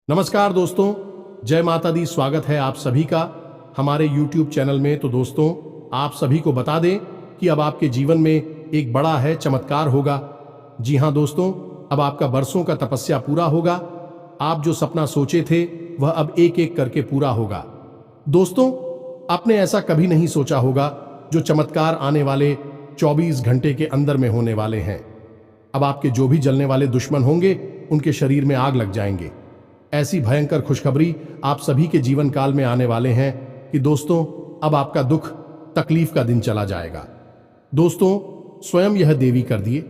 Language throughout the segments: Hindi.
नमस्कार दोस्तों, जय माता दी। स्वागत है आप सभी का हमारे YouTube चैनल में। तो दोस्तों, आप सभी को बता दें कि अब आपके जीवन में एक बड़ा है चमत्कार होगा। जी हाँ दोस्तों, अब आपका बरसों का तपस्या पूरा होगा। आप जो सपना सोचे थे वह अब एक एक करके पूरा होगा। दोस्तों, आपने ऐसा कभी नहीं सोचा होगा जो चमत्कार आने वाले 24 घंटे के अंदर में होने वाले हैं। अब आपके जो भी जलने वाले दुश्मन होंगे उनके शरीर में आग लग जाएंगे। ऐसी भयंकर खुशखबरी आप सभी के जीवन काल में आने वाले हैं कि दोस्तों, अब आपका दुख तकलीफ का दिन चला जाएगा। दोस्तों, स्वयं यह देवी कर दिए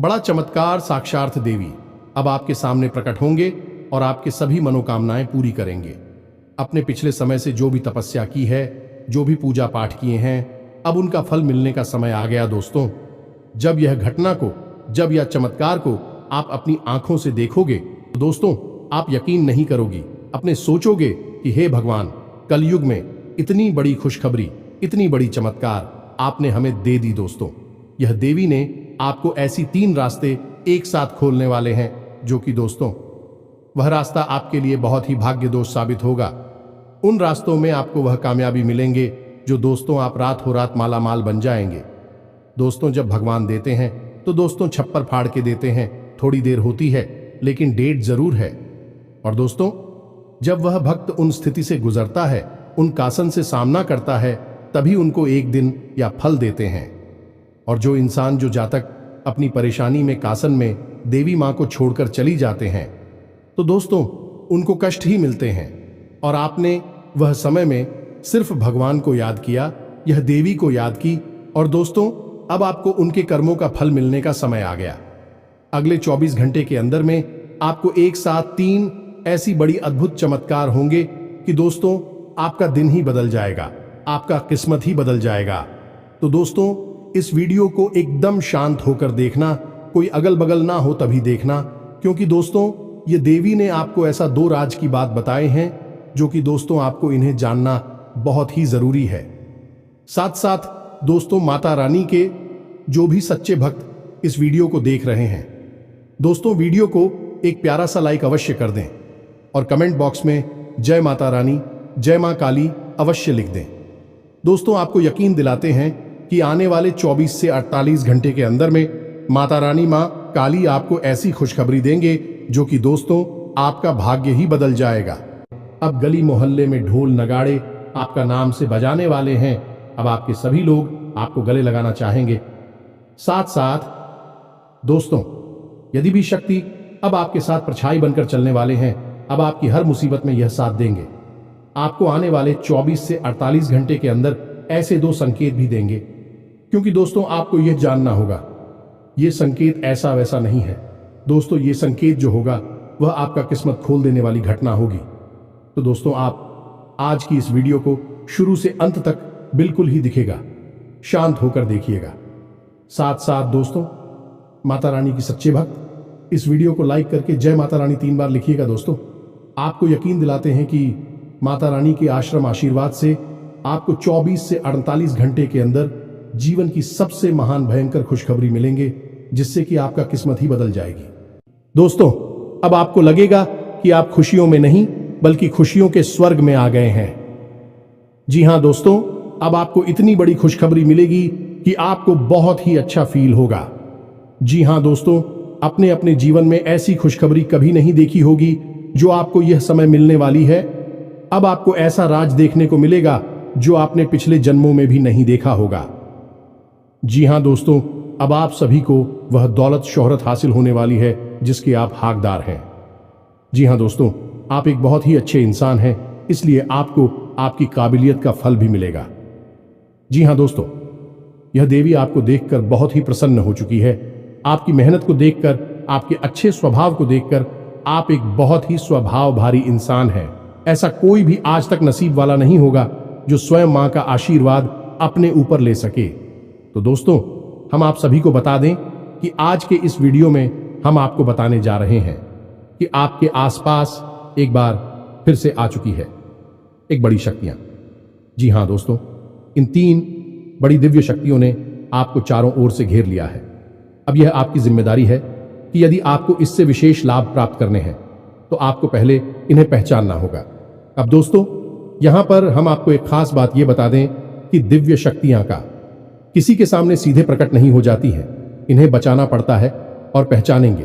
बड़ा चमत्कार। साक्षात देवी अब आपके सामने प्रकट होंगे और आपके सभी मनोकामनाएं पूरी करेंगे। अपने पिछले समय से जो भी तपस्या की है, जो भी पूजा पाठ किए हैं, अब उनका फल मिलने का समय आ गया। दोस्तों, जब यह घटना को, जब यह चमत्कार को आप अपनी आंखों से देखोगे तो दोस्तों, आप यकीन नहीं करोगी। अपने सोचोगे कि हे भगवान, कलयुग में इतनी बड़ी खुशखबरी, इतनी बड़ी चमत्कार आपने हमें दे दी। दोस्तों, यह देवी ने आपको ऐसी 3 रास्ते एक साथ खोलने वाले हैं, जो कि दोस्तों, वह रास्ता आपके लिए बहुत ही भाग्यदोष साबित होगा। उन रास्तों में आपको वह कामयाबी मिलेंगे जो दोस्तों, आप रात हो रात माला माल बन जाएंगे। दोस्तों, जब भगवान देते हैं तो दोस्तों छप्पर फाड़ के देते हैं। थोड़ी देर होती है लेकिन डेट जरूर है। और दोस्तों, जब वह भक्त उन स्थिति से गुजरता है, उन कासन से सामना करता है, तभी उनको एक दिन या फल देते हैं। और जो इंसान, जो जातक अपनी परेशानी में, कासन में देवी मां को छोड़कर चली जाते हैं, तो दोस्तों उनको कष्ट ही मिलते हैं। और आपने वह समय में सिर्फ भगवान को याद किया, यह देवी को याद की, और दोस्तों अब आपको उनके कर्मों का फल मिलने का समय आ गया। अगले 24 घंटे के अंदर में आपको एक साथ 3 ऐसी बड़ी अद्भुत चमत्कार होंगे कि दोस्तों, आपका दिन ही बदल जाएगा, आपका किस्मत ही बदल जाएगा। तो दोस्तों, इस वीडियो को एकदम शांत होकर देखना, कोई अगल बगल ना हो तभी देखना, क्योंकि दोस्तों ये देवी ने आपको ऐसा 2 राज की बात बताए हैं जो कि दोस्तों आपको इन्हें जानना बहुत ही जरूरी है। साथ साथ दोस्तों, माता रानी के जो भी सच्चे भक्त इस वीडियो को देख रहे हैं, दोस्तों वीडियो को एक प्यारा सा लाइक अवश्य कर दें और कमेंट बॉक्स में जय माता रानी, जय मां काली अवश्य लिख दें। दोस्तों, आपको यकीन दिलाते हैं कि आने वाले 24 से 48 घंटे के अंदर में माता रानी, मां काली आपको ऐसी खुशखबरी देंगे जो कि दोस्तों आपका भाग्य ही बदल जाएगा। अब गली मोहल्ले में ढोल नगाड़े आपका नाम से बजाने वाले हैं। अब आपके सभी लोग आपको गले लगाना चाहेंगे। साथ साथ दोस्तों, यदि भी शक्ति अब आपके साथ परछाई बनकर चलने वाले हैं, अब आपकी हर मुसीबत में यह साथ देंगे। आपको आने वाले 24 से 48 घंटे के अंदर ऐसे 2 संकेत भी देंगे, क्योंकि दोस्तों आपको यह जानना होगा, यह संकेत ऐसा वैसा नहीं है। दोस्तों, यह संकेत जो होगा वह आपका किस्मत खोल देने वाली घटना होगी। तो दोस्तों, आप आज की इस वीडियो को शुरू से अंत तक बिल्कुल ही दिखेगा, शांत होकर देखिएगा। साथ साथ दोस्तों, माता रानी की सच्चे भक्त इस वीडियो को लाइक करके जय माता रानी 3 बार लिखिएगा। दोस्तों, आपको यकीन दिलाते हैं कि माता रानी के आश्रम आशीर्वाद से आपको 24 से 48 घंटे के अंदर जीवन की सबसे महान भयंकर खुशखबरी मिलेंगे, जिससे कि आपका किस्मत ही बदल जाएगी। दोस्तों, अब आपको लगेगा कि आप खुशियों में नहीं बल्कि खुशियों के स्वर्ग में आ गए हैं। जी हां दोस्तों, अब आपको इतनी बड़ी खुशखबरी मिलेगी कि आपको बहुत ही अच्छा फील होगा। जी हां दोस्तों, अपने अपने जीवन में ऐसी खुशखबरी कभी नहीं देखी होगी जो आपको यह समय मिलने वाली है। अब आपको ऐसा राज देखने को मिलेगा जो आपने पिछले जन्मों में भी नहीं देखा होगा। जी हां दोस्तों, अब आप सभी को वह दौलत शोहरत हासिल होने वाली है जिसके आप हकदार हैं। जी हां दोस्तों, आप एक बहुत ही अच्छे इंसान हैं, इसलिए आपको आपकी काबिलियत का फल भी मिलेगा। जी हां दोस्तों, यह देवी आपको देखकर बहुत ही प्रसन्न हो चुकी है। आपकी मेहनत को देखकर, आपके अच्छे स्वभाव को देखकर, आप एक बहुत ही स्वभाव भारी इंसान हैं। ऐसा कोई भी आज तक नसीब वाला नहीं होगा जो स्वयं मां का आशीर्वाद अपने ऊपर ले सके। तो दोस्तों, हम आप सभी को बता दें कि आज के इस वीडियो में हम आपको बताने जा रहे हैं कि आपके आसपास एक बार फिर से आ चुकी है एक बड़ी शक्तियां। जी हां दोस्तों, इन 3 बड़ी दिव्य शक्तियों ने आपको चारों ओर से घेर लिया है। अब यह आपकी जिम्मेदारी है कि यदि आपको इससे विशेष लाभ प्राप्त करने हैं तो आपको पहले इन्हें पहचानना होगा। अब दोस्तों, यहां पर हम आपको एक खास बात यह बता दें कि दिव्य शक्तियां का किसी के सामने सीधे प्रकट नहीं हो जाती है। इन्हें बचाना पड़ता है। और पहचानेंगे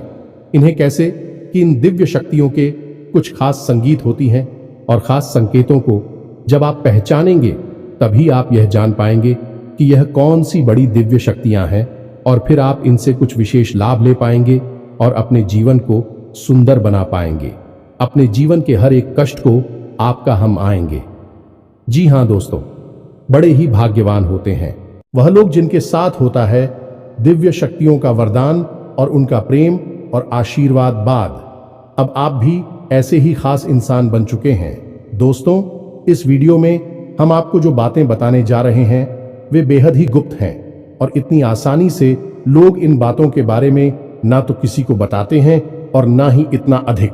इन्हें कैसे कि इन दिव्य शक्तियों के कुछ खास संगीत होती हैं और खास संकेतों को जब आप पहचानेंगे तभी आप यह जान पाएंगे कि यह कौन सी बड़ी दिव्य शक्तियां हैं, और फिर आप इनसे कुछ विशेष लाभ ले पाएंगे और अपने जीवन को सुंदर बना पाएंगे। अपने जीवन के हर एक कष्ट को आपका हम आएंगे। जी हां दोस्तों, बड़े ही भाग्यवान होते हैं वह लोग जिनके साथ होता है दिव्य शक्तियों का वरदान और उनका प्रेम और आशीर्वाद बाद। अब आप भी ऐसे ही खास इंसान बन चुके हैं। दोस्तों, इस वीडियो में हम आपको जो बातें बताने जा रहे हैं वे बेहद ही गुप्त हैं और इतनी आसानी से लोग इन बातों के बारे में ना तो किसी को बताते हैं और ना ही इतना अधिक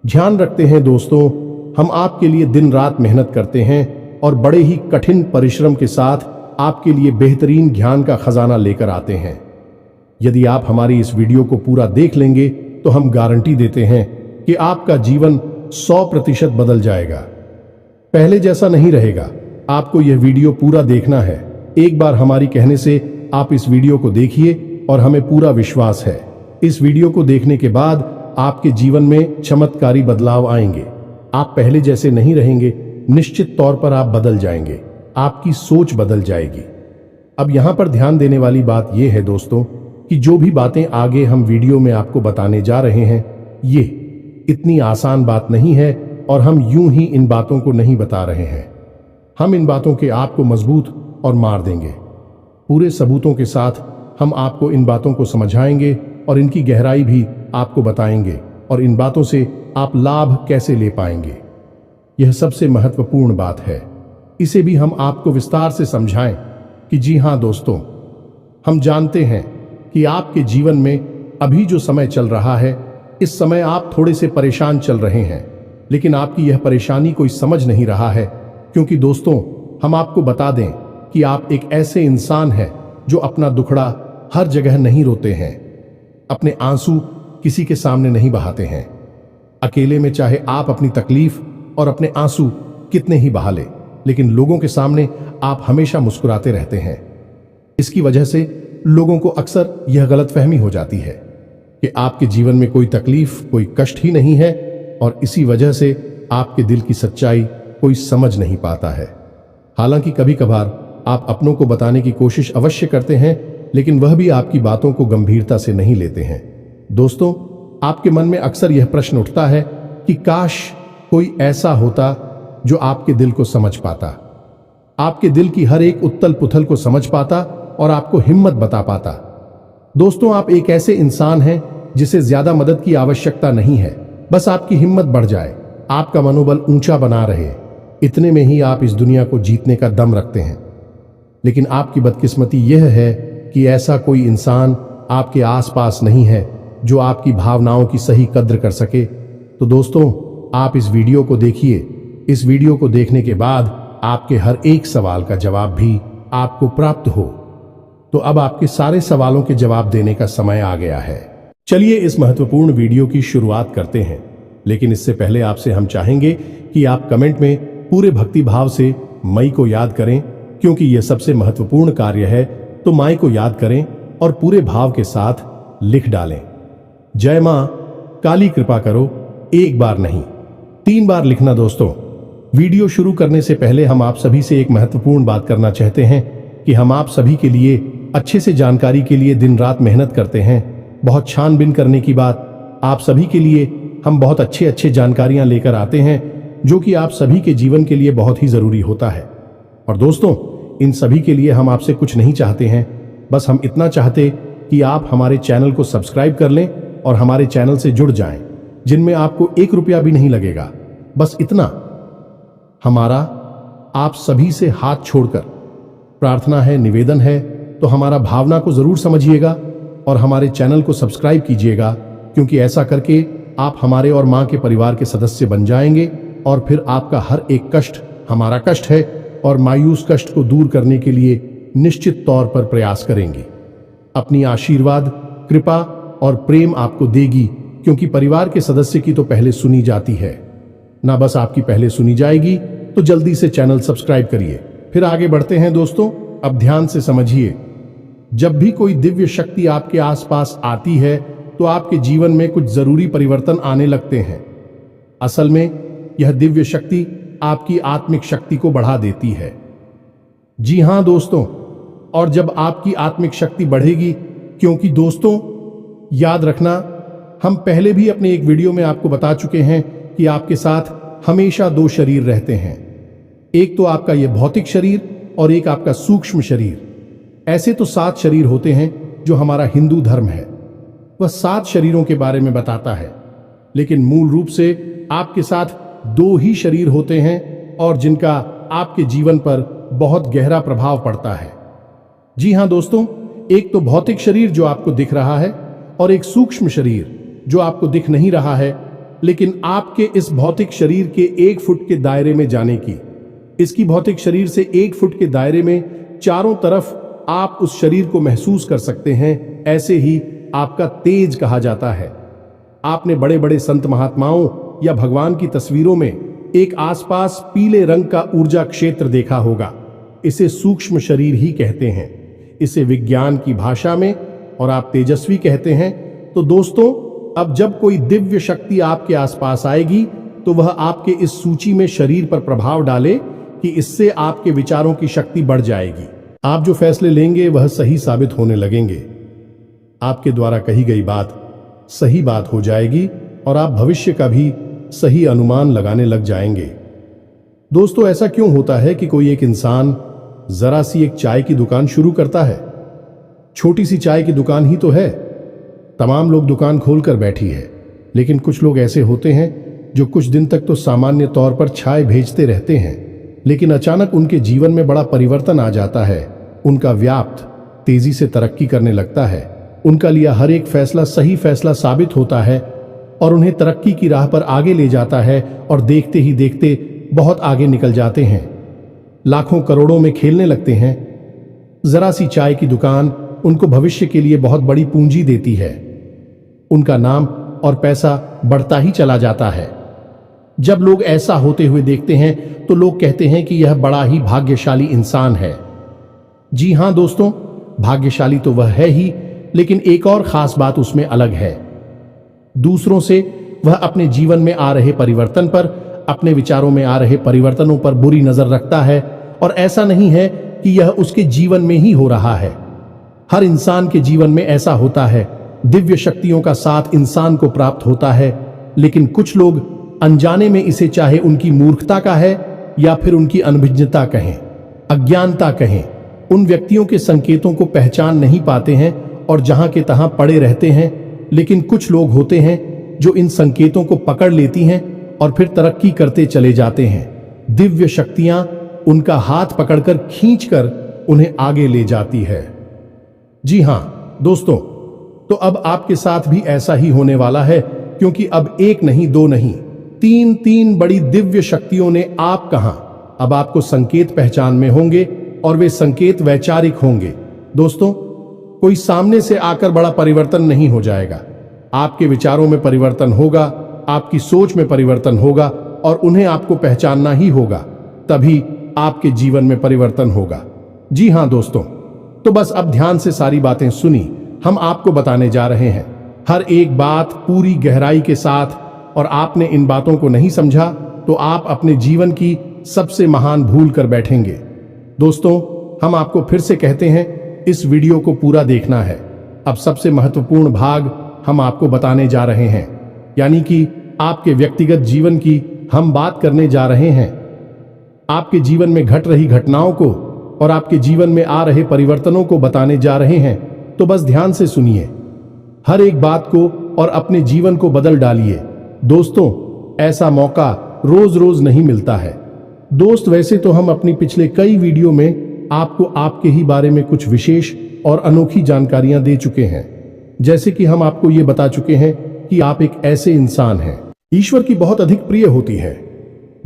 ध्यान रखते हैं। दोस्तों, हम आपके लिए दिन रात मेहनत करते हैं और बड़े ही कठिन परिश्रम के साथ आपके लिए बेहतरीन ज्ञान का खजाना लेकर आते हैं। यदि आप हमारी इस वीडियो को पूरा देख लेंगे तो हम गारंटी देते हैं कि आपका जीवन 100% बदल जाएगा, पहले जैसा नहीं रहेगा। आपको यह वीडियो पूरा देखना है। एक बार हमारी कहने से आप इस वीडियो को देखिए और हमें पूरा विश्वास है इस वीडियो को देखने के बाद आपके जीवन में चमत्कारी बदलाव आएंगे। आप पहले जैसे नहीं रहेंगे, निश्चित तौर पर आप बदल जाएंगे, आपकी सोच बदल जाएगी। अब यहां पर ध्यान देने वाली बात यह है दोस्तों कि जो भी बातें आगे हम वीडियो में आपको बताने जा रहे हैं ये इतनी आसान बात नहीं है और हम यूं ही इन बातों को नहीं बता रहे हैं। हम इन बातों के आपको मजबूत और मार देंगे। पूरे सबूतों के साथ हम आपको इन बातों को समझाएंगे और इनकी गहराई भी आपको बताएंगे और इन बातों से आप लाभ कैसे ले पाएंगे। यह सबसे महत्वपूर्ण बात है। इसे भी हम आपको विस्तार से समझाएं कि जी हां दोस्तों, हम जानते हैं कि आपके जीवन में अभी जो समय चल रहा है इस समय आप थोड़े से परेशान चल रहे हैं, लेकिन आपकी यह परेशानी कोई समझ नहीं रहा है। क्योंकि दोस्तों, हम आपको बता दें कि आप एक ऐसे इंसान हैं जो अपना दुखड़ा हर जगह नहीं रोते हैं, अपने आंसू किसी के सामने नहीं बहाते हैं। अकेले में चाहे आप अपनी तकलीफ और अपने आंसू कितने ही बहा ले, लेकिन लोगों के सामने आप हमेशा मुस्कुराते रहते हैं। इसकी वजह से लोगों को अक्सर यह गलतफहमी हो जाती है कि आपके जीवन में कोई तकलीफ, कोई कष्ट ही नहीं है और इसी वजह से आपके दिल की सच्चाई कोई समझ नहीं पाता है। हालांकि कभी कभार आप अपनों को बताने की कोशिश अवश्य करते हैं, लेकिन वह भी आपकी बातों को गंभीरता से नहीं लेते हैं। दोस्तों, आपके मन में अक्सर यह प्रश्न उठता है कि काश कोई ऐसा होता जो आपके दिल को समझ पाता, आपके दिल की हर एक उथल पुथल को समझ पाता और आपको हिम्मत बता पाता। दोस्तों, आप एक ऐसे इंसान हैं जिसे ज्यादा मदद की आवश्यकता नहीं है, बस आपकी हिम्मत बढ़ जाए, आपका मनोबल ऊंचा बना रहे, इतने में ही आप इस दुनिया को जीतने का दम रखते हैं। लेकिन आपकी बदकिस्मती यह है कि ऐसा कोई इंसान आपके आसपास नहीं है जो आपकी भावनाओं की सही कद्र कर सके। तो दोस्तों, आप इस वीडियो को देखिए। इस वीडियो को देखने के बाद आपके हर एक सवाल का जवाब भी आपको प्राप्त हो। तो अब आपके सारे सवालों के जवाब देने का समय आ गया है। चलिए इस महत्वपूर्ण वीडियो की शुरुआत करते हैं, लेकिन इससे पहले आपसे हम चाहेंगे कि आप कमेंट में पूरे भक्ति भाव से मई को याद करें, क्योंकि यह सबसे महत्वपूर्ण कार्य है। तो माई को याद करें और पूरे भाव के साथ लिख डालें, जय मां काली कृपा करो। एक बार नहीं, 3 बार लिखना। दोस्तों, वीडियो शुरू करने से पहले हम आप सभी से एक महत्वपूर्ण बात करना चाहते हैं कि हम आप सभी के लिए अच्छे से जानकारी के लिए दिन रात मेहनत करते हैं। बहुत छानबीन करने की बात, आप सभी के लिए हम बहुत अच्छे जानकारियां लेकर आते हैं जो कि आप सभी के जीवन के लिए बहुत ही जरूरी होता है। और दोस्तों, इन सभी के लिए हम आपसे कुछ नहीं चाहते हैं, बस हम इतना चाहते कि आप हमारे चैनल को सब्सक्राइब कर लें और हमारे चैनल से जुड़ जाएं, जिनमें आपको 1 रुपया भी नहीं लगेगा। बस इतना हमारा आप सभी से हाथ छोड़कर प्रार्थना है, निवेदन है। तो हमारा भावना को जरूर समझिएगा और हमारे चैनल को सब्सक्राइब कीजिएगा, क्योंकि ऐसा करके आप हमारे और मां के परिवार के सदस्य बन जाएंगे और फिर आपका हर एक कष्ट हमारा कष्ट है और मायूस कष्ट को दूर करने के लिए निश्चित तौर पर प्रयास करेंगे। अपनी आशीर्वाद, कृपा और प्रेम आपको देगी क्योंकि परिवार के सदस्य की तो पहले सुनी जाती है ना, बस आपकी पहले सुनी जाएगी। तो जल्दी से चैनल सब्सक्राइब करिए। फिर आगे बढ़ते हैं दोस्तों। अब ध्यान से समझिए, जब भी कोई दिव्य शक्ति आपके आसपास आती है तो आपके जीवन में कुछ जरूरी परिवर्तन आने लगते हैं। असल में यह दिव्य शक्ति आपकी आत्मिक शक्ति को बढ़ा देती है। जी हां दोस्तों, और जब आपकी आत्मिक शक्ति बढ़ेगी, क्योंकि दोस्तों याद रखना, हम पहले भी अपने एक वीडियो में आपको बता चुके हैं कि आपके साथ हमेशा दो शरीर रहते हैं। एक तो आपका यह भौतिक शरीर और एक आपका सूक्ष्म शरीर। ऐसे तो 7 शरीर होते हैं जो हमारा हिंदू धर्म है, वह 7 शरीरों के बारे में बताता है। लेकिन मूल रूप से आपके साथ 2 ही शरीर होते हैं और जिनका आपके जीवन पर बहुत गहरा प्रभाव पड़ता है। जी हां दोस्तों, एक तो भौतिक शरीर जो आपको दिख रहा है और एक सूक्ष्म शरीर जो आपको दिख नहीं रहा है, लेकिन आपके इस भौतिक शरीर के 1 फुट के दायरे में जाने की, इसकी भौतिक शरीर से 1 फुट के दायरे में चारों तरफ आप उस शरीर को महसूस कर सकते हैं। ऐसे ही आपका तेज कहा जाता है। आपने बड़े बड़े संत महात्माओं या भगवान की तस्वीरों में एक आसपास पीले रंग का ऊर्जा क्षेत्र देखा होगा। इसे सूक्ष्म शरीर ही कहते हैं। इसे विज्ञान की भाषा में और आप तेजस्वी कहते हैं। तो दोस्तों, अब जब कोई दिव्य शक्ति आपके आसपास आएगी तो वह आपके इस सूची में शरीर पर प्रभाव डाले कि इससे आपके विचारों की शक्ति बढ़ जाएगी। आप जो फैसले लेंगे वह सही साबित होने लगेंगे। आपके द्वारा कही गई बात सही बात हो जाएगी और आप भविष्य का भी सही अनुमान लगाने लग जाएंगे। दोस्तों, ऐसा क्यों होता है कि कोई एक इंसान जरा सी एक चाय की दुकान शुरू करता है? छोटी सी चाय की दुकान ही तो है, तमाम लोग दुकान खोलकर बैठी है। लेकिन कुछ लोग ऐसे होते हैं जो कुछ दिन तक तो सामान्य तौर पर चाय भेजते रहते हैं, लेकिन अचानक उनके जीवन में बड़ा परिवर्तन आ जाता है। उनका व्यापार तेजी से तरक्की करने लगता है। उनका लिया हर एक फैसला सही फैसला साबित होता है और उन्हें तरक्की की राह पर आगे ले जाता है और देखते ही देखते बहुत आगे निकल जाते हैं। लाखों करोड़ों में खेलने लगते हैं। जरा सी चाय की दुकान उनको भविष्य के लिए बहुत बड़ी पूंजी देती है। उनका नाम और पैसा बढ़ता ही चला जाता है। जब लोग ऐसा होते हुए देखते हैं तो लोग कहते हैं कि यह बड़ा ही भाग्यशाली इंसान है। जी हां दोस्तों, भाग्यशाली तो वह है ही, लेकिन एक और खास बात उसमें अलग है। दूसरों से वह अपने जीवन में आ रहे परिवर्तन पर, अपने विचारों में आ रहे परिवर्तनों पर बुरी नजर रखता है। और ऐसा नहीं है कि यह उसके जीवन में ही हो रहा है। हर इंसान के जीवन में ऐसा होता है। दिव्य शक्तियों का साथ इंसान को प्राप्त होता है, लेकिन कुछ लोग अनजाने में इसे, चाहे उनकी मूर्खता का है या फिर उनकी अनभिज्ञता कहें, अज्ञानता कहें, उन व्यक्तियों के संकेतों को पहचान नहीं पाते हैं और जहां के तहां पड़े रहते हैं। लेकिन कुछ लोग होते हैं जो इन संकेतों को पकड़ लेती हैं और फिर तरक्की करते चले जाते हैं। दिव्य शक्तियां उनका हाथ पकड़कर खींचकर उन्हें आगे ले जाती है। जी हां दोस्तों, तो अब आपके साथ भी ऐसा ही होने वाला है, क्योंकि अब 1 नहीं 2 नहीं 3 बड़ी दिव्य शक्तियों ने आप कहां, अब आपको संकेत पहचान में होंगे और वे संकेत वैचारिक होंगे। दोस्तों, कोई सामने से आकर बड़ा परिवर्तन नहीं हो जाएगा। आपके विचारों में परिवर्तन होगा, आपकी सोच में परिवर्तन होगा और उन्हें आपको पहचानना ही होगा, तभी आपके जीवन में परिवर्तन होगा। जी हां दोस्तों, तो बस अब ध्यान से सारी बातें सुनी, हम आपको बताने जा रहे हैं हर एक बात पूरी गहराई के साथ। और आपने इन बातों को नहीं समझा तो आप अपने जीवन की सबसे महान भूल कर बैठेंगे। दोस्तों, हम आपको फिर से कहते हैं, इस वीडियो को पूरा देखना है। अब सबसे महत्वपूर्ण भाग हम आपको बताने जा रहे हैं, यानी कि आपके व्यक्तिगत जीवन की हम बात करने जा रहे हैं। आपके जीवन में घट रही घटनाओं को और आपके जीवन में आ रहे परिवर्तनों को बताने जा रहे हैं। तो बस ध्यान से सुनिए हर एक बात को और अपने जीवन को बदल डालिए। दोस्तों, ऐसा मौका रोज रोज नहीं मिलता है। दोस्त, वैसे तो हम अपनी पिछले कई वीडियो में आपको आपके ही बारे में कुछ विशेष और अनोखी जानकारियां दे चुके हैं। जैसे कि हम आपको ये बता चुके हैं कि आप एक ऐसे इंसान हैं ईश्वर की बहुत अधिक प्रिय होती है।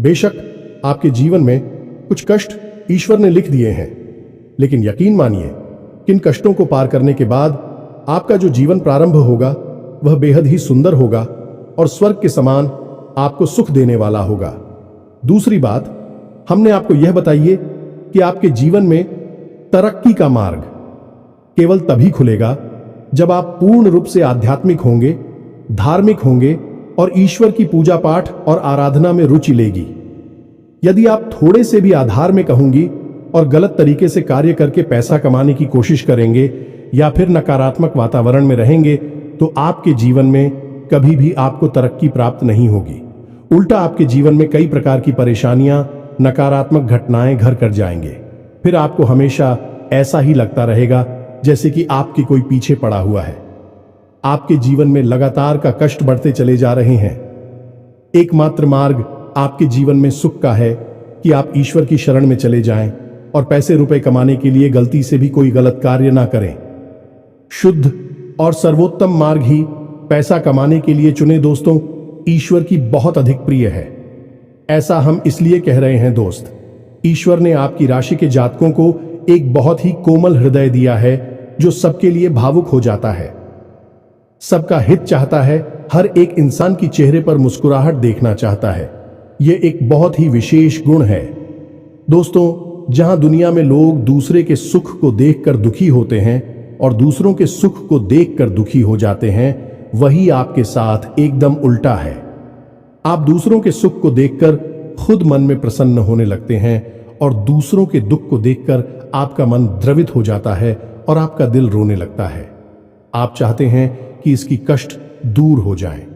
बेशक आपके जीवन में कुछ कष्ट ईश्वर ने लिख दिए हैं, लेकिन यकीन मानिए, किन कष्टों को पार करने के बाद आपका जो जीवन प्रारंभ होगा वह बेहद ही सुंदर होगा और स्वर्ग के समान आपको सुख देने वाला होगा। दूसरी बात, हमने आपको यह बताइए कि आपके जीवन में तरक्की का मार्ग केवल तभी खुलेगा जब आप पूर्ण रूप से आध्यात्मिक होंगे, धार्मिक होंगे और ईश्वर की पूजा पाठ और आराधना में रुचि लेगी। यदि आप थोड़े से भी आधार्मिक होंगी और गलत तरीके से कार्य करके पैसा कमाने की कोशिश करेंगे या फिर नकारात्मक वातावरण में रहेंगे तो आपके जीवन में कभी भी आपको तरक्की प्राप्त नहीं होगी। उल्टा आपके जीवन में कई प्रकार की परेशानियां, नकारात्मक घटनाएं घर कर जाएंगे। फिर आपको हमेशा ऐसा ही लगता रहेगा जैसे कि आपके कोई पीछे पड़ा हुआ है। आपके जीवन में लगातार का कष्ट बढ़ते चले जा रहे हैं। एकमात्र मार्ग आपके जीवन में सुख का है कि आप ईश्वर की शरण में चले जाएं और पैसे रुपए कमाने के लिए गलती से भी कोई गलत कार्य ना करें। शुद्ध और सर्वोत्तम मार्ग ही पैसा कमाने के लिए चुने दोस्तों, ईश्वर की बहुत अधिक प्रिय है। ऐसा हम इसलिए कह रहे हैं दोस्त, ईश्वर ने आपकी राशि के जातकों को एक बहुत ही कोमल हृदय दिया है जो सबके लिए भावुक हो जाता है, सबका हित चाहता है, हर एक इंसान की चेहरे पर मुस्कुराहट देखना चाहता है। यह एक बहुत ही विशेष गुण है दोस्तों। जहां दुनिया में लोग दूसरे के सुख को देखकर दुखी होते हैं और दूसरों के सुख को देखकर दुखी हो जाते हैं, वही आपके साथ एकदम उल्टा है। आप दूसरों के सुख को देखकर खुद मन में प्रसन्न होने लगते हैं और दूसरों के दुख को देखकर आपका मन द्रवित हो जाता है और आपका दिल रोने लगता है। आप चाहते हैं कि इसकी कष्ट दूर हो जाए,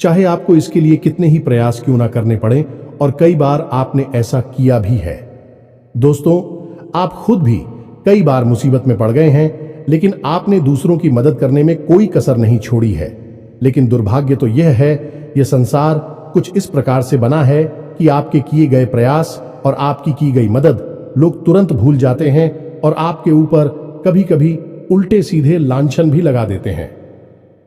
चाहे आपको इसके लिए कितने ही प्रयास क्यों ना करने पड़े, और कई बार आपने ऐसा किया भी है। दोस्तों, आप खुद भी कई बार मुसीबत में पड़ गए हैं, लेकिन आपने दूसरों की मदद करने में कोई कसर नहीं छोड़ी है। लेकिन दुर्भाग्य तो यह है, यह संसार कुछ इस प्रकार से बना है कि आपके किए गए प्रयास और आपकी की गई मदद लोग तुरंत भूल जाते हैं और आपके ऊपर कभी कभी उल्टे सीधे लांछन भी लगा देते हैं।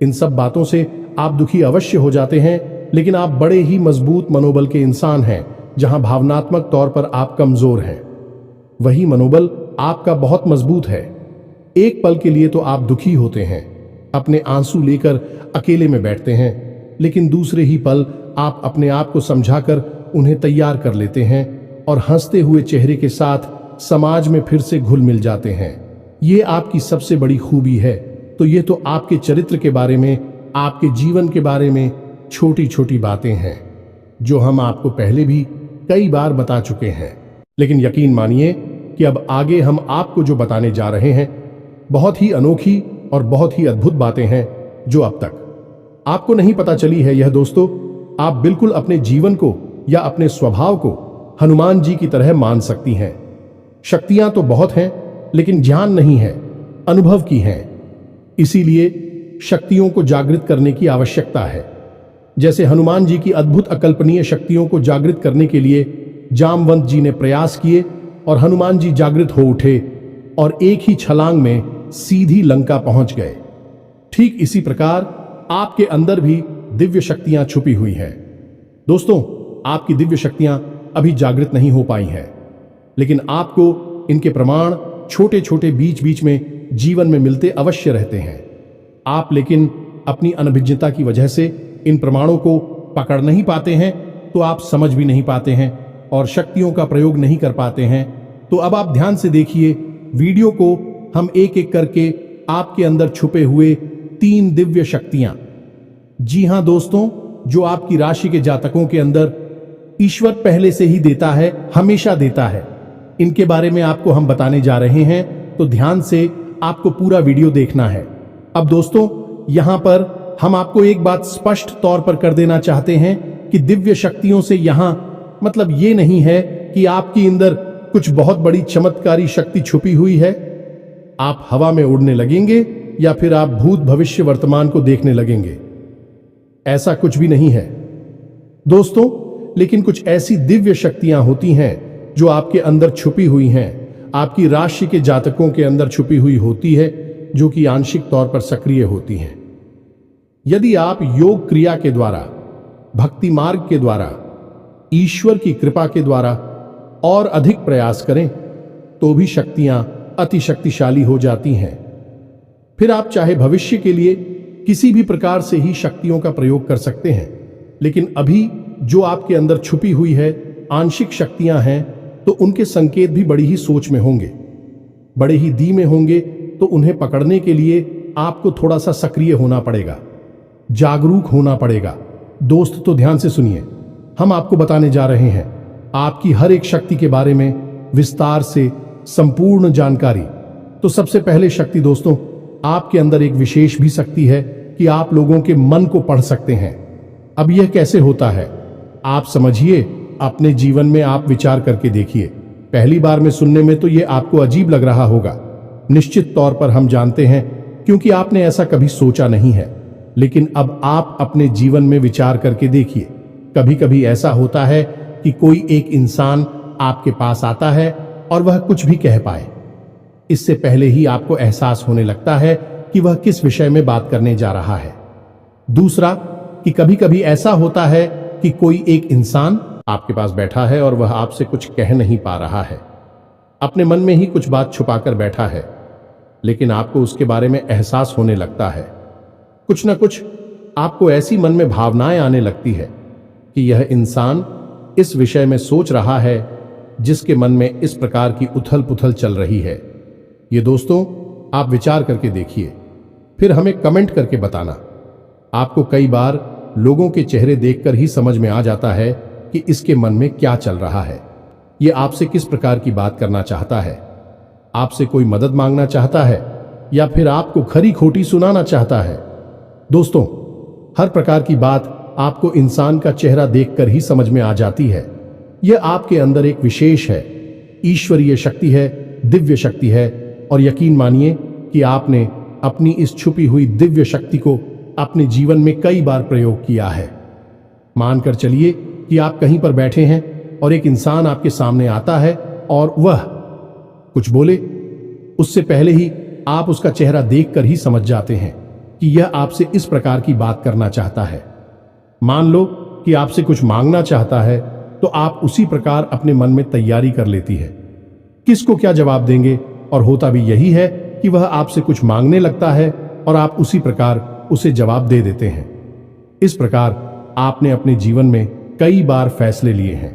इन सब बातों से आप दुखी अवश्य हो जाते हैं, लेकिन आप बड़े ही मजबूत मनोबल के इंसान हैं। जहां भावनात्मक तौर पर आप कमजोर हैं, वही मनोबल आपका बहुत मजबूत है। एक पल के लिए तो आप दुखी होते हैं, अपने आंसू लेकर अकेले में बैठते हैं, लेकिन दूसरे ही पल आप अपने आप को समझाकर उन्हें तैयार कर लेते हैं और हंसते हुए चेहरे के साथ समाज में फिर से घुल मिल जाते हैं। ये आपकी सबसे बड़ी खूबी है। तो ये तो आपके चरित्र के बारे में, आपके जीवन के बारे में छोटी छोटी बातें हैं जो हम आपको पहले भी कई बार बता चुके हैं। लेकिन यकीन मानिए कि अब आगे हम आपको जो बताने जा रहे हैं बहुत ही अनोखी और बहुत ही अद्भुत बातें हैं जो अब तक आपको नहीं पता चली है। यह दोस्तों, आप बिल्कुल अपने जीवन को या अपने स्वभाव को हनुमान जी की तरह मान सकती हैं। शक्तियां तो बहुत हैं, लेकिन ज्ञान नहीं है, अनुभव की है। इसीलिए शक्तियों को जागृत करने की आवश्यकता है। जैसे हनुमान जी की अद्भुत अकल्पनीय शक्तियों को जागृत करने के लिए जामवंत जी ने प्रयास किए और हनुमान जी जागृत हो उठे और एक ही छलांग में सीधी लंका पहुंच गए। ठीक इसी प्रकार आपके अंदर भी दिव्य शक्तियां छुपी हुई हैं। दोस्तों, आपकी दिव्य शक्तियां अभी जागृत नहीं हो पाई हैं, लेकिन आपको इनके प्रमाण छोटे छोटे बीच बीच में जीवन में मिलते अवश्य रहते हैं। आप लेकिन अपनी अनभिज्ञता की वजह से इन प्रमाणों को पकड़ नहीं पाते हैं, तो आप समझ भी नहीं पाते हैं और शक्तियों का प्रयोग नहीं कर पाते हैं। तो अब आप ध्यान से देखिए वीडियो को, हम एक एक करके आपके अंदर छुपे हुए 3 दिव्य शक्तियां, जी हां दोस्तों, जो आपकी राशि के जातकों के अंदर ईश्वर पहले से ही देता है, हमेशा देता है, इनके बारे में आपको हम बताने जा रहे हैं। तो ध्यान से आपको पूरा वीडियो देखना है। अब दोस्तों, यहां पर हम आपको एक बात स्पष्ट तौर पर कर देना चाहते हैं कि दिव्य शक्तियों से यहां मतलब ये नहीं है कि आपके अंदर कुछ बहुत बड़ी चमत्कारी शक्ति छुपी हुई है। आप हवा में उड़ने लगेंगे या फिर आप भूत भविष्य वर्तमान को देखने लगेंगे, ऐसा कुछ भी नहीं है दोस्तों। लेकिन कुछ ऐसी दिव्य शक्तियां होती हैं जो आपके अंदर छुपी हुई हैं, आपकी राशि के जातकों के अंदर छुपी हुई होती है, जो कि आंशिक तौर पर सक्रिय होती हैं। यदि आप योग क्रिया के द्वारा, भक्ति मार्ग के द्वारा, ईश्वर की कृपा के द्वारा और अधिक प्रयास करें तो भी शक्तियां अति शक्तिशाली हो जाती हैं। फिर आप चाहे भविष्य के लिए किसी भी प्रकार से ही शक्तियों का प्रयोग कर सकते हैं, लेकिन अभी जो आपके अंदर छुपी हुई है आंशिक शक्तियां हैं, तो उनके संकेत भी बड़ी ही सोच में होंगे, बड़े ही धीमे होंगे। तो उन्हें पकड़ने के लिए आपको थोड़ा सा सक्रिय होना पड़ेगा, जागरूक होना पड़ेगा। दोस्त तो ध्यान से सुनिए, हम आपको बताने जा रहे हैं आपकी हर एक शक्ति के बारे में विस्तार से संपूर्ण जानकारी। तो सबसे पहले शक्ति दोस्तों, आपके अंदर एक विशेष भी शक्ति है कि आप लोगों के मन को पढ़ सकते हैं। अब यह कैसे होता है आप समझिए, अपने जीवन में आप विचार करके देखिए। पहली बार में सुनने में तो यह आपको अजीब लग रहा होगा, निश्चित तौर पर हम जानते हैं, क्योंकि आपने ऐसा कभी सोचा नहीं है। लेकिन अब आप अपने जीवन में विचार करके देखिए। कभी कभी ऐसा होता है कि कोई एक इंसान आपके पास आता है और वह कुछ भी कह पाए, इससे पहले ही आपको एहसास होने लगता है कि वह किस विषय में बात करने जा रहा है। दूसरा, कि कभी कभी ऐसा होता है कि कोई एक इंसान आपके पास बैठा है और वह आपसे कुछ कह नहीं पा रहा है, अपने मन में ही कुछ बात छुपाकर बैठा है, लेकिन आपको उसके बारे में एहसास होने लगता है। कुछ न कुछ आपको ऐसी मन में भावनाएं आने लगती है कि यह इंसान इस विषय में सोच रहा है जिसके मन में इस प्रकार की उथल पुथल चल रही है। ये दोस्तों आप विचार करके देखिए, फिर हमें कमेंट करके बताना। आपको कई बार लोगों के चेहरे देखकर ही समझ में आ जाता है कि इसके मन में क्या चल रहा है, ये आपसे किस प्रकार की बात करना चाहता है, आपसे कोई मदद मांगना चाहता है या फिर आपको खरी खोटी सुनाना चाहता है। दोस्तों, हर प्रकार की बात आपको इंसान का चेहरा देखकर ही समझ में आ जाती है। यह आपके अंदर एक विशेष है, ईश्वरीय शक्ति है, दिव्य शक्ति है। और यकीन मानिए कि आपने अपनी इस छुपी हुई दिव्य शक्ति को अपने जीवन में कई बार प्रयोग किया है। मानकर चलिए कि आप कहीं पर बैठे हैं और एक इंसान आपके सामने आता है और वह कुछ बोले, उससे पहले ही आप उसका चेहरा देखकर ही समझ जाते हैं कि यह आपसे इस प्रकार की बात करना चाहता है। मान लो कि आपसे कुछ मांगना चाहता है, तो आप उसी प्रकार अपने मन में तैयारी कर लेती है किसको क्या जवाब देंगे, और होता भी यही है कि वह आपसे कुछ मांगने लगता है और आप उसी प्रकार उसे जवाब दे देते हैं। इस प्रकार आपने अपने जीवन में कई बार फैसले लिए हैं,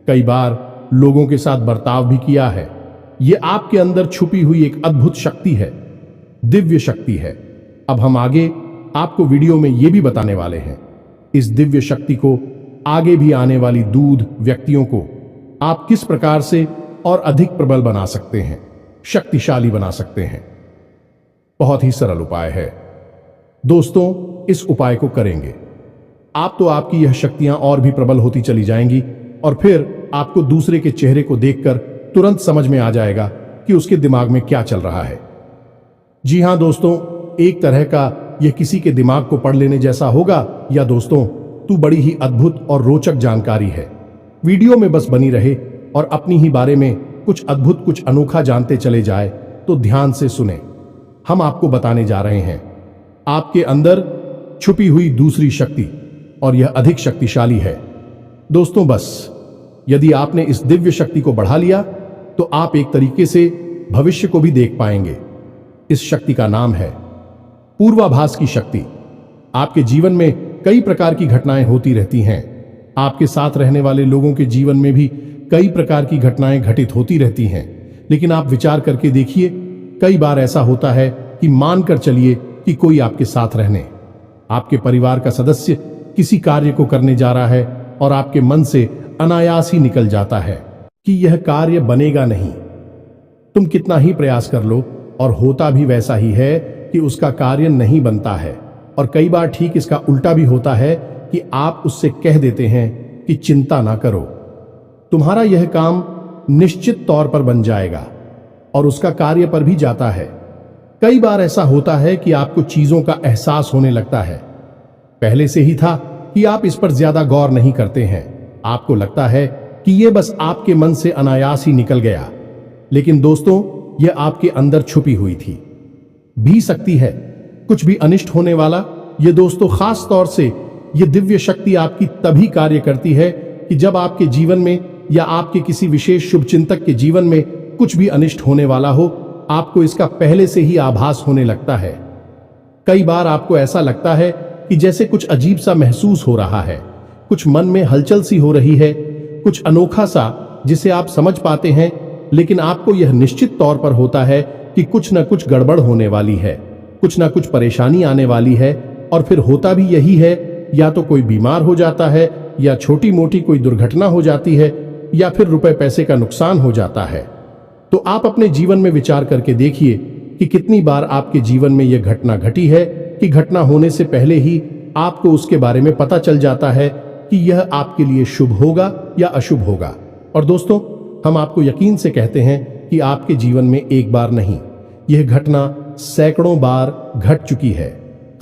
कई बार लोगों के साथ बर्ताव भी किया है। यह आपके अंदर छुपी हुई एक अद्भुत शक्ति है, दिव्य शक्ति है। अब हम आगे आपको वीडियो में यह भी बताने वाले हैं, इस दिव्य शक्ति को आगे भी आने वाली दूध व्यक्तियों को आप किस प्रकार से और अधिक प्रबल बना सकते हैं, शक्तिशाली बना सकते हैं। बहुत ही सरल उपाय है दोस्तों, इस उपाय को करेंगे आप तो आपकी यह शक्तियां और भी प्रबल होती चली जाएंगी और फिर आपको दूसरे के चेहरे को देखकर तुरंत समझ में आ जाएगा कि उसके दिमाग में क्या चल रहा है। जी हां दोस्तों, एक तरह का यह किसी के दिमाग को पढ़ लेने जैसा होगा, या दोस्तों तू बड़ी ही अद्भुत और रोचक जानकारी है। वीडियो में बस बनी रहे और अपनी ही बारे में कुछ अद्भुत कुछ अनोखा जानते चले जाए, तो ध्यान से सुने। हम आपको बताने जा रहे हैं आपके अंदर छुपी हुई दूसरी शक्ति, और यह अधिक शक्तिशाली है। दोस्तों बस यदि आपने इस दिव्य शक्ति को बढ़ा लिया तो आप एक तरीके से भविष्य को भी देख पाएंगे। इस शक्ति का नाम है पूर्वाभास की शक्ति। आपके जीवन में कई प्रकार की घटनाएं होती रहती हैं, आपके साथ रहने वाले लोगों के जीवन में भी कई प्रकार की घटनाएं घटित होती रहती हैं, लेकिन आप विचार करके देखिए, कई बार ऐसा होता है कि मानकर चलिए कि कोई आपके साथ रहने, आपके परिवार का सदस्य किसी कार्य को करने जा रहा है और आपके मन से अनायास ही निकल जाता है कि यह कार्य बनेगा नहीं। तुम कितना ही प्रयास कर लो और होता भी वैसा ही है कि उसका कार्य नहीं बनता है। और कई बार ठीक इसका उल्टा भी होता है कि आप उससे कह देते हैं कि चिंता ना करो, तुम्हारा यह काम निश्चित तौर पर बन जाएगा, और उसका कार्य पर भी जाता है। कई बार ऐसा होता है कि आपको चीजों का एहसास होने लगता है, पहले से ही था कि आप इस पर ज्यादा गौर नहीं करते हैं, आपको लगता है कि यह बस आपके मन से अनायास ही निकल गया, लेकिन दोस्तों यह आपके अंदर छुपी हुई थी भी सकती है कुछ भी अनिष्ट होने वाला। ये दोस्तों खास तौर से ये दिव्य शक्ति आपकी तभी कार्य करती है कि जब आपके जीवन में या आपके किसी विशेष शुभचिंतक के जीवन में कुछ भी अनिष्ट होने वाला हो, आपको इसका पहले से ही आभास होने लगता है। कई बार आपको ऐसा लगता है कि जैसे कुछ अजीब सा महसूस हो रहा है, कुछ मन में हलचल सी हो रही है, कुछ अनोखा सा जिसे आप समझ पाते हैं, लेकिन आपको यह निश्चित तौर पर होता है कि कुछ न कुछ गड़बड़ होने वाली है, कुछ न कुछ परेशानी आने वाली है। और फिर होता भी यही है, या तो कोई बीमार हो जाता है, या छोटी मोटी कोई दुर्घटना हो जाती है, या फिर रुपए पैसे का नुकसान हो जाता है। तो आप अपने जीवन में विचार करके देखिए कि कितनी बार आपके जीवन में यह घटना घटी है कि घटना होने से पहले ही आपको उसके बारे में पता चल जाता है कि यह आपके लिए शुभ होगा या अशुभ होगा। और दोस्तों, हम आपको यकीन से कहते हैं कि आपके जीवन में एक बार नहीं, यह घटना सैकड़ों बार घट चुकी है।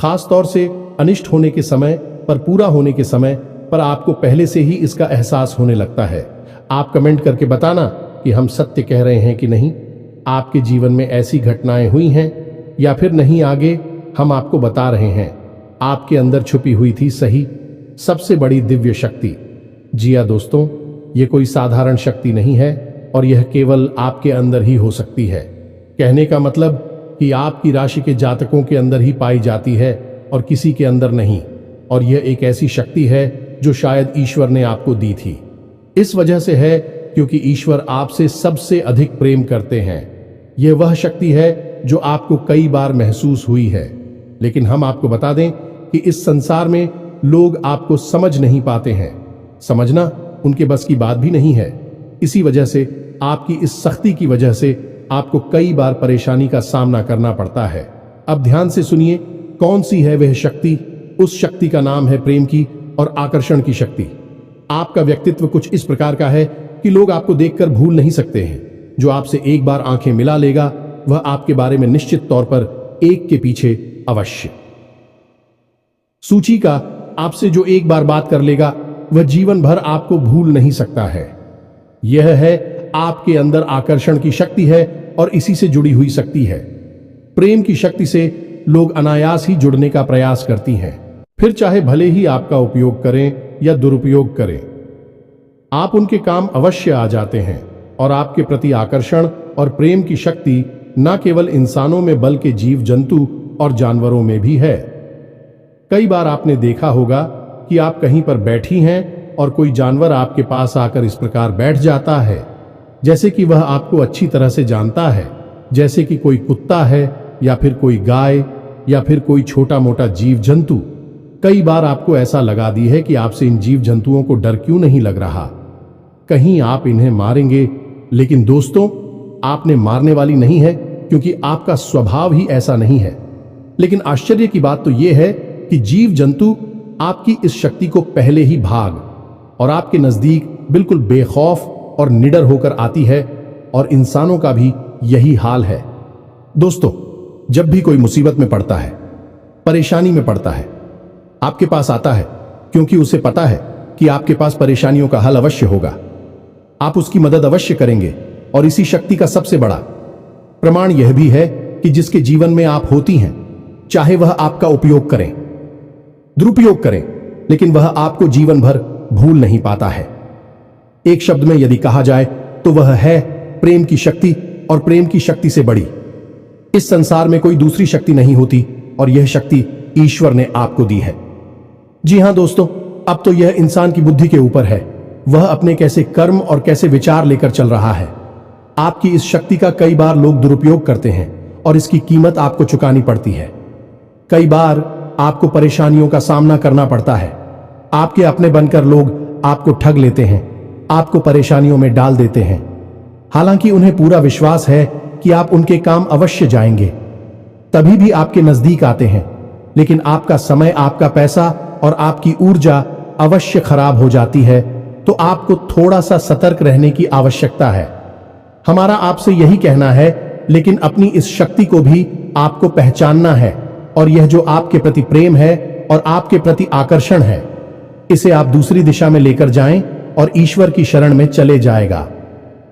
खास तौर से अनिष्ट होने के समय पर, पूरा होने के समय पर आपको पहले से ही इसका एहसास होने लगता है। आप कमेंट करके बताना कि हम सत्य कह रहे हैं कि नहीं। आपके जीवन में ऐसी घटनाएं हुई हैं या फिर नहीं, आगे हम आपको बता रहे हैं। आपके अंदर छुपी हुई थी सही सबसे बड़ी दिव्य शक्ति। जी हाँ दोस्तों, ये कोई साधारण शक्ति नहीं है और यह केवल आपके अंदर ही हो सकती है। कहने का मतलब कि आपकी राशि के जातकों के अंदर ही पाई जाती है और किसी के अंदर नहीं। और यह एक ऐसी शक्ति है जो शायद ईश्वर ने आपको दी थी। इस वजह से है क्योंकि ईश्वर आपसे सबसे अधिक प्रेम करते हैं। यह वह शक्ति है जो आपको कई बार महसूस हुई है, लेकिन हम आपको बता दें कि इस संसार में लोग आपको समझ नहीं पाते हैं। समझना उनके बस की बात भी नहीं है। इसी वजह से आपकी इस सख्ती की वजह से आपको कई बार परेशानी का सामना करना पड़ता है। अब ध्यान से सुनिए, कौन सी है वह शक्ति। उस शक्ति का नाम है प्रेम की और आकर्षण की शक्ति। आपका व्यक्तित्व कुछ इस प्रकार का है कि लोग आपको देखकर भूल नहीं सकते हैं। जो आपसे एक बार आंखें मिला लेगा वह आपके बारे में निश्चित तौर पर एक के पीछे अवश्य। सूची का आपसे जो एक बार बात कर लेगा वह जीवन भर आपको भूल नहीं सकता है। यह है आपके अंदर आकर्षण की शक्ति है और इसी से जुड़ी हुई शक्ति है। प्रेम की शक्ति से लोग अनायास ही जुड़ने का प्रयास करती हैं, फिर चाहे भले ही आपका उपयोग करें या दुरुपयोग करें। आप उनके काम अवश्य आ जाते हैं और आपके प्रति आकर्षण और प्रेम की शक्ति न केवल इंसानों में बल्कि जीव जंतु और जानवरों में भी है। कई बार आपने देखा होगा कि आप कहीं पर बैठी हैं और कोई जानवर आपके पास आकर इस प्रकार बैठ जाता है जैसे कि वह आपको अच्छी तरह से जानता है, जैसे कि कोई कुत्ता है या फिर कोई गाय या फिर कोई छोटा मोटा जीव जंतु। कई बार आपको ऐसा लगा दी है कि आपसे इन जीव जंतुओं को डर क्यों नहीं लग रहा, कहीं आप इन्हें मारेंगे। लेकिन दोस्तों, आपने मारने वाली नहीं है क्योंकि आपका स्वभाव ही ऐसा नहीं है। लेकिन आश्चर्य की बात तो यह है कि जीव जंतु आपकी इस शक्ति को पहले ही भाग और आपके नजदीक बिल्कुल बेखौफ और निडर होकर आती है, और इंसानों का भी यही हाल है। दोस्तों, जब भी कोई मुसीबत में पड़ता है, परेशानी में पड़ता है, आपके पास आता है क्योंकि उसे पता है कि आपके पास परेशानियों का हल अवश्य होगा। आप उसकी मदद अवश्य करेंगे। और इसी शक्ति का सबसे बड़ा प्रमाण यह भी है कि जिसके जीवन में आप होती हैं, चाहे वह आपका उपयोग करें, दुरुपयोग करें, लेकिन वह आपको जीवन भर भूल नहीं पाता है। एक शब्द में यदि कहा जाए तो वह है प्रेम की शक्ति, और प्रेम की शक्ति से बड़ी इस संसार में कोई दूसरी शक्ति नहीं होती, और यह शक्ति ईश्वर ने आपको दी है। जी हां दोस्तों, अब तो यह इंसान की बुद्धि के ऊपर है, वह अपने कैसे कर्म और कैसे विचार लेकर चल रहा है। आपकी इस शक्ति का कई बार लोग दुरुपयोग करते हैं और इसकी कीमत आपको चुकानी पड़ती है। कई बार आपको परेशानियों का सामना करना पड़ता है। आपके अपने बनकर लोग आपको ठग लेते हैं, आपको परेशानियों में डाल देते हैं। हालांकि उन्हें पूरा विश्वास है कि आप उनके काम अवश्य जाएंगे, तभी भी आपके नजदीक आते हैं। लेकिन आपका समय, आपका पैसा और आपकी ऊर्जा अवश्य खराब हो जाती है। तो आपको थोड़ा सा सतर्क रहने की आवश्यकता है। हमारा आपसे यही कहना है, लेकिन अपनी इस शक्ति को भी आपको पहचानना है, और यह जो आपके प्रति प्रेम है और आपके प्रति आकर्षण है, इसे आप दूसरी दिशा में लेकर जाएं और ईश्वर की शरण में चले जाएगा।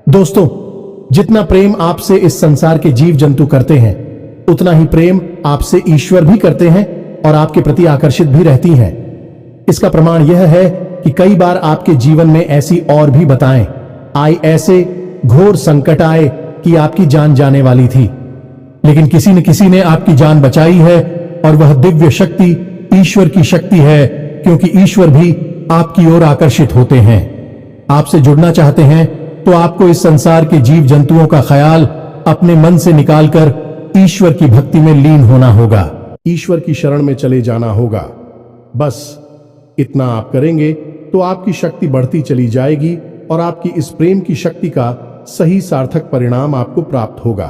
दोस्तों, जितना प्रेम आपसे इस संसार के जीव जंतु करते हैं, उतना ही प्रेम आपसे ईश्वर भी करते हैं और आपके प्रति आकर्षित भी रहती हैं। इसका प्रमाण यह है कि कई बार आपके जीवन में ऐसी और भी बताएं आई, ऐसे घोर संकट आए कि आपकी जान जाने वाली थी, लेकिन किसी न किसी ने आपकी जान बचाई है और वह दिव्य शक्ति ईश्वर की शक्ति है, क्योंकि ईश्वर भी आपकी ओर आकर्षित होते हैं। आपसे जुड़ना चाहते हैं तो आपको इस संसार के जीव जंतुओं का ख्याल अपने मन से निकालकर ईश्वर की भक्ति में लीन होना होगा, ईश्वर की शरण में चले जाना होगा। बस इतना आप करेंगे तो आपकी शक्ति बढ़ती चली जाएगी और आपकी इस प्रेम की शक्ति का सही सार्थक परिणाम आपको प्राप्त होगा।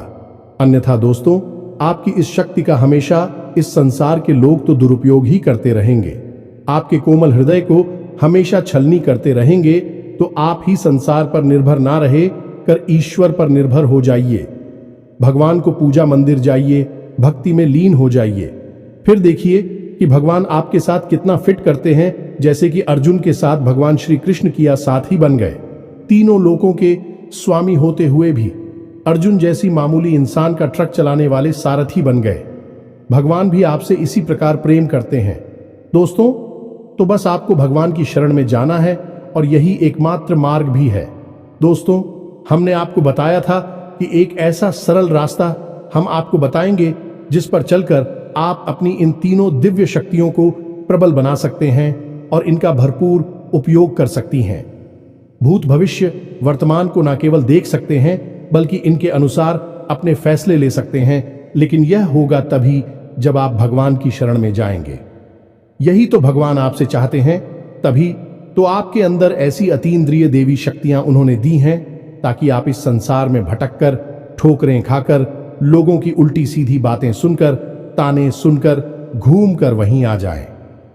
अन्यथा दोस्तों, आपकी इस शक्ति का हमेशा इस संसार के लोग तो दुरुपयोग ही करते रहेंगे। आपके कोमल हृदय को हमेशा छलनी करते रहेंगे, तो आप ही संसार पर निर्भर ना रहे कर ईश्वर पर निर्भर हो जाइए। भगवान को पूजा मंदिर जाइए, भक्ति में लीन हो जाइए। फिर देखिए कि भगवान आपके साथ कितना फिट करते हैं। जैसे कि अर्जुन के साथ भगवान श्री कृष्ण किया साथी बन गए। तीनों लोकों के स्वामी होते हुए भी अर्जुन जैसी मामूली इंसान का ट्रक चलाने वाले सारथी बन गए। भगवान भी आपसे इसी प्रकार प्रेम करते हैं दोस्तों। तो बस आपको भगवान की शरण में जाना है और यही एकमात्र मार्ग भी है। दोस्तों, हमने आपको बताया था कि एक ऐसा सरल रास्ता हम आपको बताएंगे जिस पर चलकर आप अपनी इन तीनों दिव्य शक्तियों को प्रबल बना सकते हैं और इनका भरपूर उपयोग कर सकती हैं। भूत भविष्य वर्तमान को न केवल देख सकते हैं बल्कि इनके अनुसार अपने फैसले ले सकते हैं, लेकिन यह होगा तभी जब आप भगवान की शरण में जाएंगे। यही तो भगवान आपसे चाहते हैं। तभी तो आपके अंदर ऐसी अतीन्द्रिय देवी शक्तियां उन्होंने दी हैं ताकि आप इस संसार में भटककर, ठोकरें खाकर, लोगों की उल्टी सीधी बातें सुनकर, ताने सुनकर, घूम कर वहीं आ जाएं।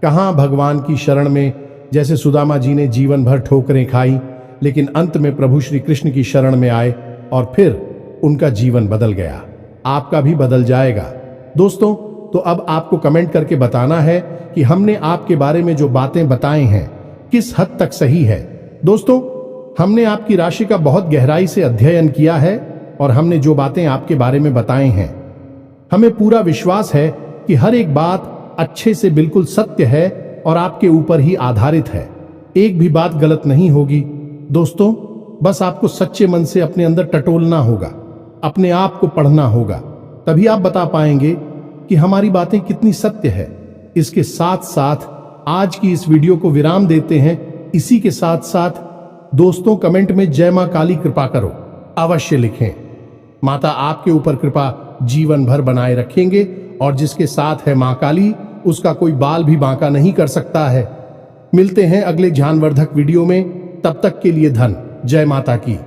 कहां भगवान की शरण में जैसे सुदामा जी ने जीवन भर ठोकरें खाई, लेकिन अंत में प्रभु श्री कृष्ण की शरण में आए और फिर उनका जीवन बदल गया। आपका भी बदल जाएगा। दोस्तों, तो अब आपको कमेंट करके बताना है कि हमने आपके बारे में जो बातें बताई हैं किस हद तक सही है। दोस्तों, हमने आपकी राशि का बहुत गहराई से अध्ययन किया है और हमने जो बातें आपके बारे में बताई हैं, हमें पूरा विश्वास है कि हर एक बात अच्छे से बिल्कुल सत्य है और आपके ऊपर ही आधारित है। एक भी बात गलत नहीं होगी। दोस्तों, बस आपको सच्चे मन से अपने अंदर टटोलना होगा, अपने आप को पढ़ना होगा, तभी आप बता पाएंगे कि हमारी बातें कितनी सत्य है। इसके साथ साथ आज की इस वीडियो को विराम देते हैं। इसी के साथ साथ दोस्तों, कमेंट में जय मां काली कृपा करो अवश्य लिखें। माता आपके ऊपर कृपा जीवन भर बनाए रखेंगे और जिसके साथ है मां काली, उसका कोई बाल भी बांका नहीं कर सकता है। मिलते हैं अगले ज्ञानवर्धक वीडियो में। तब तक के लिए धन जय माता की।